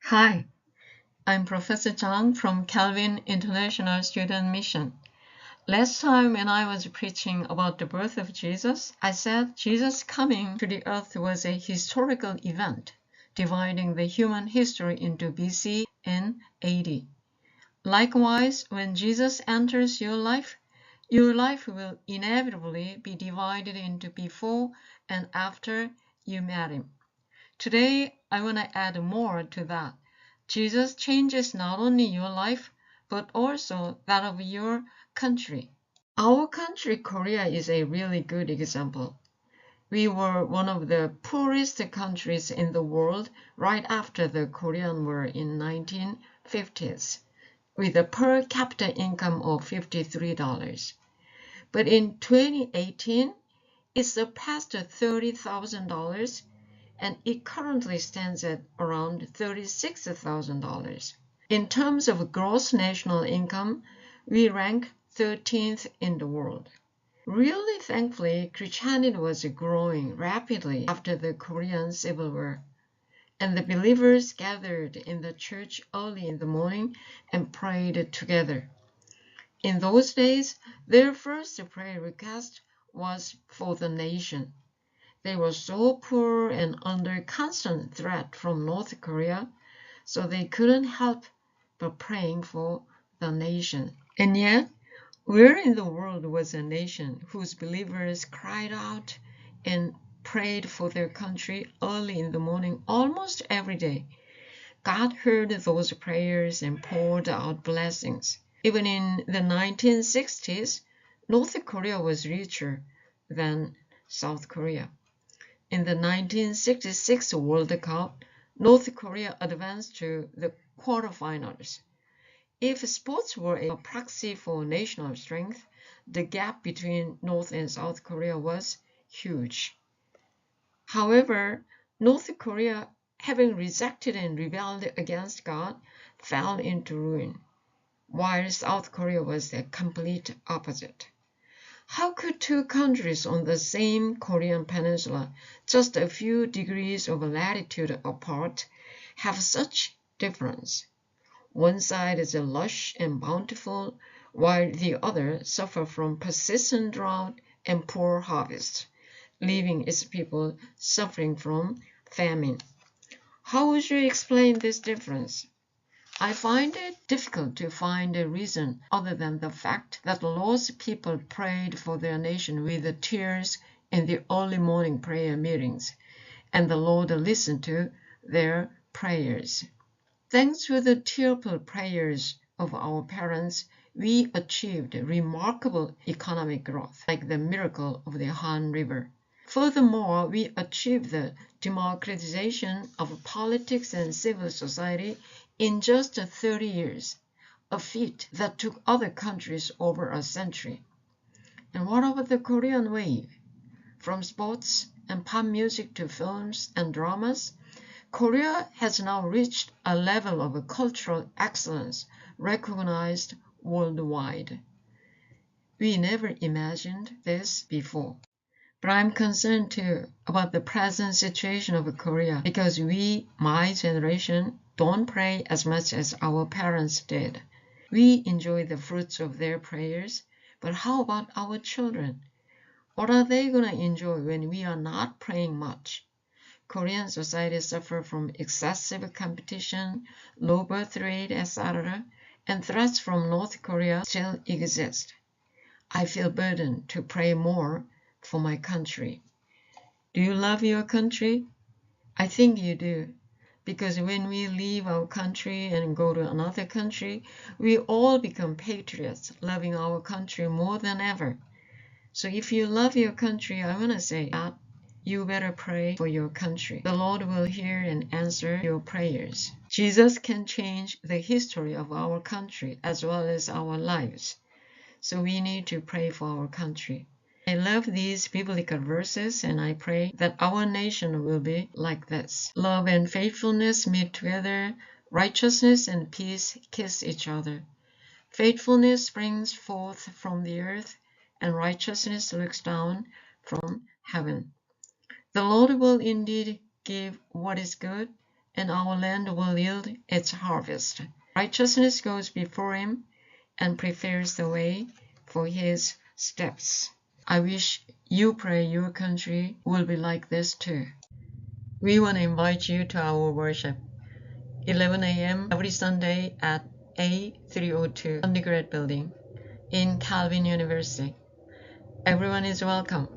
Hi, I'm Professor Chang from Calvin International Student Mission. Last time when I was preaching about the birth of Jesus, I said Jesus coming to the earth was a historical event, dividing the human history into BC and AD. Likewise, when Jesus enters your life will inevitably be divided into before and after you met him. Today, I want to add more to that. Jesus changes not only your life, but also that of your country. Our country, Korea, is a really good example. We were one of the poorest countries in the world right after the Korean War in 1950s, with a per capita income of $53. But in 2018, it surpassed $30,000 and it currently stands at around $36,000. In terms of gross national income, we rank 13th in the world. Really thankfully, Christianity was growing rapidly after the Korean Civil War, and the believers gathered in the church early in the morning and prayed together. In those days, their first prayer request was for the nation. They were so poor and under constant threat from North Korea, so they couldn't help but praying for the nation. And yet, where in the world was a nation whose believers cried out and prayed for their country early in the morning almost every day? God heard those prayers and poured out blessings. Even in the 1960s, North Korea was richer than South Korea. In the 1966 World Cup, North Korea advanced to the quarterfinals. If sports were a proxy for national strength, the gap between North and South Korea was huge. However, North Korea, having rejected and rebelled against God, fell into ruin, while South Korea was the complete opposite. How could two countries on the same Korean peninsula, just a few degrees of latitude apart, have such difference? One side is lush and bountiful, while the other suffer from persistent drought and poor harvest, leaving its people suffering from famine. How would you explain this difference? I find it difficult to find a reason other than the fact that the Lord's people prayed for their nation with tears in the early morning prayer meetings, and the Lord listened to their prayers. Thanks to the tearful prayers of our parents, we achieved remarkable economic growth, like the miracle of the Han River. Furthermore, we achieved the democratization of politics and civil society in just 30 years, a feat that took other countries over a century. And what about the Korean wave? From sports and pop music to films and dramas, Korea has now reached a level of cultural excellence recognized worldwide. We never imagined this before. But I'm concerned too about the present situation of Korea because we, my generation, don't pray as much as our parents did. We enjoy the fruits of their prayers, but how about our children? What are they going to enjoy when we are not praying much? Korean society suffers from excessive competition, low birth rate, etc., and threats from North Korea still exist. I feel burdened to pray more for my country. Do you love your country? I think you do, because when we leave our country and go to another country, we all become patriots, loving our country more than ever. So if you love your country, I want to say that you better pray for your country. The Lord will hear and answer your prayers. Jesus can change the history of our country as well as our lives. So we need to pray for our country. I love these biblical verses and I pray that our nation will be like this. Love and faithfulness meet together, righteousness and peace kiss each other. Faithfulness springs forth from the earth, and righteousness looks down from heaven. The Lord will indeed give what is good, and our land will yield its harvest. Righteousness goes before him and prepares the way for his steps. I wish you pray your country will be like this too. We want to invite you to our worship, 11 a.m. every Sunday at A302 Undergrad Building in Calvin University. Everyone is welcome.